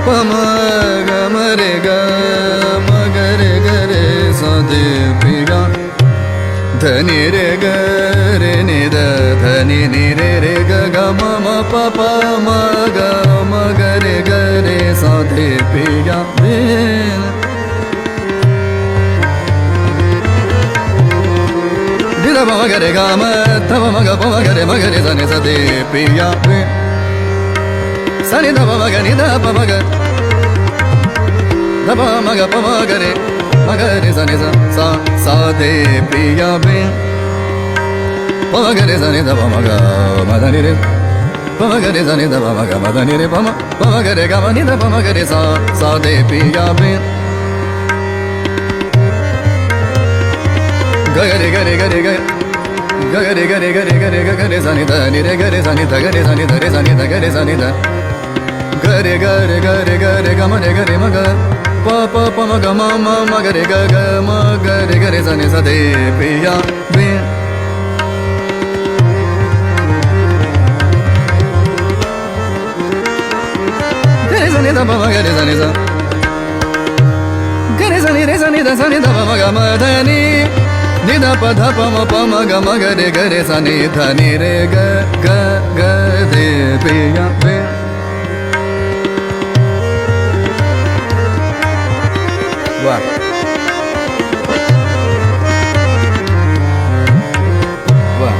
पम ग मरे ग मगरे गरे सदे पिया धनि रे ग रे नि द धनि नि रे रे ग ग म म प प म ग म ग रे ग रे सदे पिया ध प म ग रे ग म थ प म ग प म ग रे स नि स दे पिया स नि ध प म ग नि ध प म ग ध प म ग प म ग रे मगरे स नि सा दे पिया बे प म ग रे स नि ध प म ग म ध नि रे प म ग रे स नि ध प म ग म ध नि रे प म ग रे ग म नि ध प म ग रे सा दे पिया बे ग ग रे ग रे ग रे ग ग ग रे ग रे ग रे ग रे ग ग रे स नि ध नि रे ग रे स नि ध ग रे स नि ध रे स नि ध ग रे स नि ध ग रे ग रे ग रे ग रे ग म रे ग रे म ग प प प म ग म म म ग रे ग ग म ग रे ग रे स नि स दे पिया बे ग रे स नि ध प म ग रे स नि स ग रे स नि रे स नि ध प म ग म ध नि नि ध प ध प म प म ग म ग रे ग रे स नि ध नि रे ग ग ग दे पिया बे वाह वाह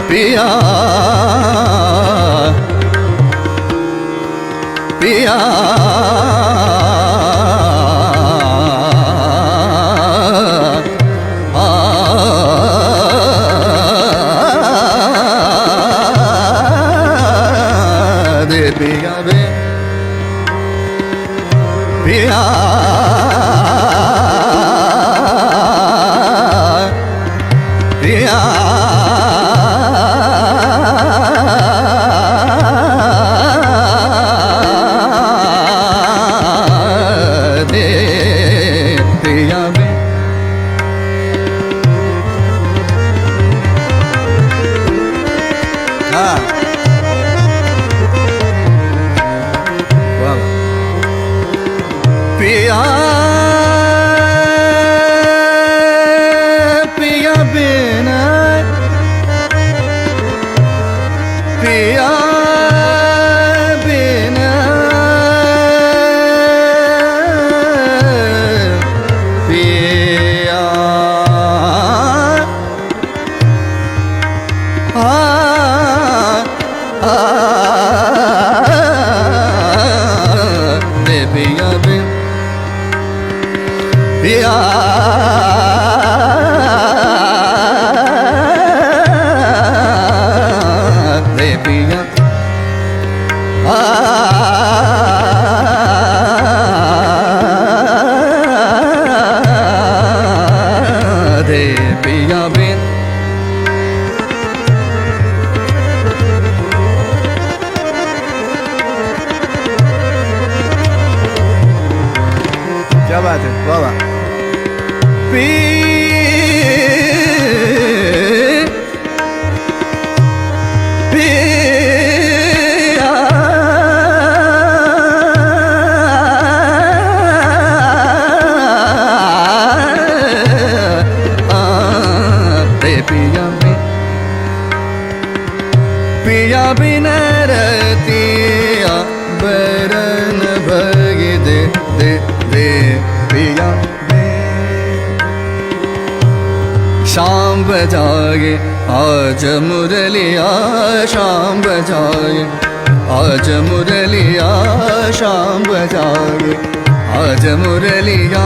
पिया पिया दे पिया बे पिया पिया दे पिया बे हाँ वाह पिया पिया बिना पिया बिना पिया दे पिया बे पिया दे पिया दे पिया बे क्या बात है वाह वाह पिया दे पिया बे पिया बिन रतिया बरन भगी दे दे दे पिया शाम बजाए आज मुरलिया शाम बजाए आज मुरलिया शाम बजाए आज मुरलिया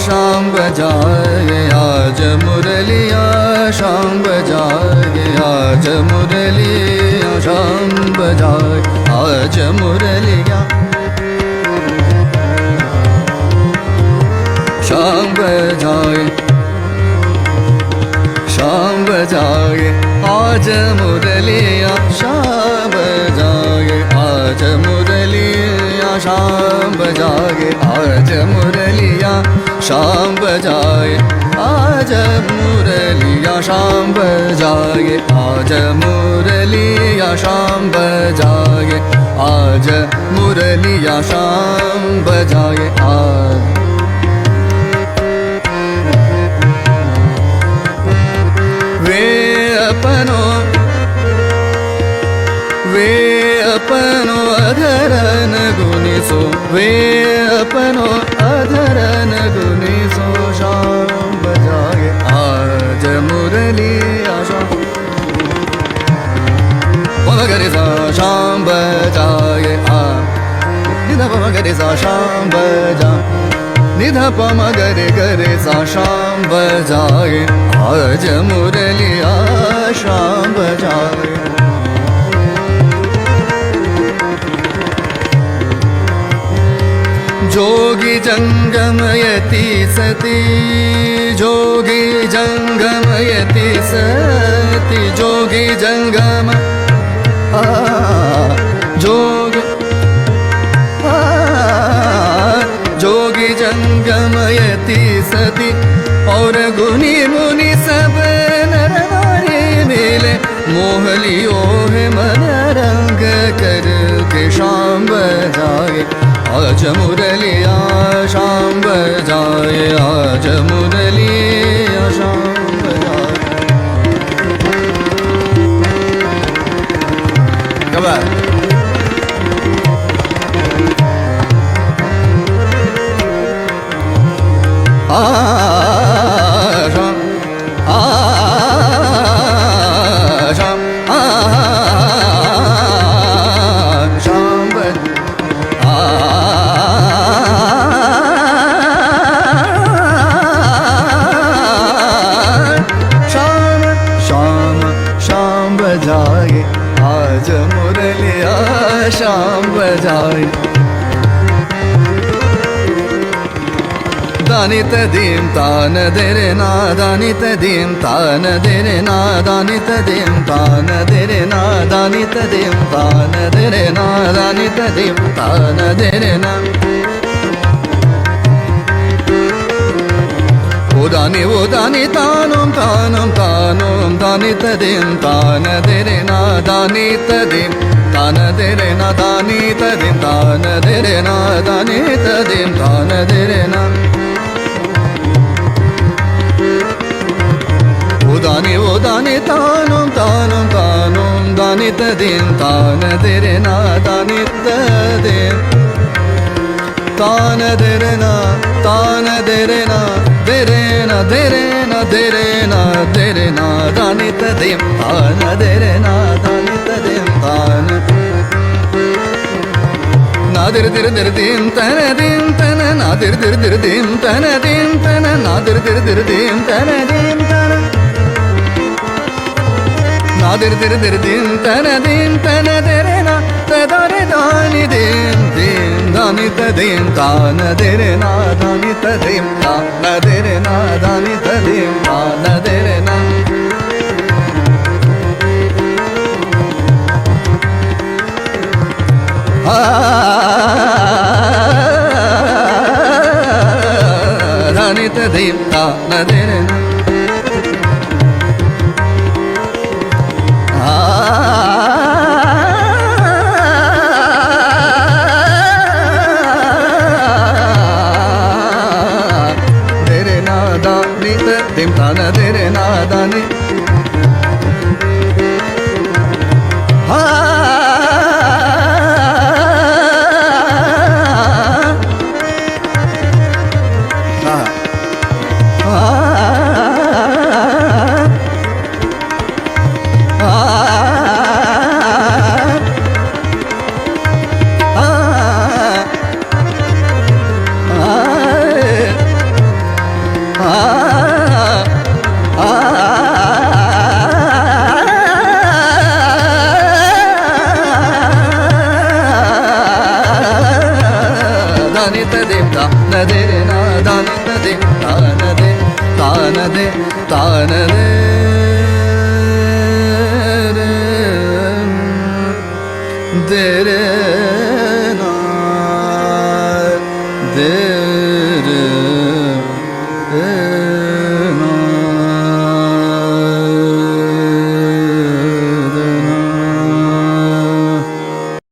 शाम बजाए आज मुरलिया शाम बजाए आज मुरलिया शाम बजाए आज मुरलिया शाम बजाए शाम बजाए आज मुरलिया शाम बजाए आज मुरलिया शाम बजाए आज मुरलिया शाम बजाए आज मुरलिया शाम बजाए आज मुरलिया शाम बजाए आज मुरलिया मुरलिया शाम बजाए आज। वे अपनो अधरन गुनिसो, वे अपनो अधरन गुनिसो शाम बजाए आज मुरलिया शाम। मगरे सा शाम बजाए आज, निधा प मगरे सा शाम बजा, निधा प मगरे गरे सा शाम बजाए आज मुरलिया शाम बजाए। जोगी जंगमयति सती, जोगी जंगमयति सती, जोगी जंगम जोगी जंगमयति सती, और गुनी मुनि सब नर नारी मिले, मोह लियो है मन रंग कर के शाम बजाए आज मुरलिया शाम बजाए आज मुरलिया शाम बजाए। कब आज मुरलिया शाम बजाए। दानित दीम तान देरे ना, दानित दीम तान देरे ना, दानित दीम तान देरे ना, दानित दीम तान देरे ना, दानित दीम तान देरे ना। वो दानी तानुम तानुम तानुम, दानित दीम तान देरे ना, दानित दीम तान देरे ना, दानित दीम तान देरे ना, दानित दीम तान देरे ना। वो दानी तानुम तानुम तानुम, दानित दीम तान देरे ना, दानित दीम तान देरे ना, तान देरे ना, देरे ना देरे ना देरे ना देरे ना, दानित दीम तान देरे ना, दानित दीम तान नादिर दिर दिर दीम तन नादिर दिर दिर दीम तन नादिर दिर दिर दीम तन नादिर दिर दिर दीम तन देरे ना, तदारे दानी दीम दीम दानित दीम तान देरे ना, दानित दीम तान देरे ना, दानित दीम तान देरे ना। दानित दीम तान देरे ना। दीम तान देरे ना, दानी दानित दीम तान देरे ना, दानित दीम तान दे तान दे तान दे देरे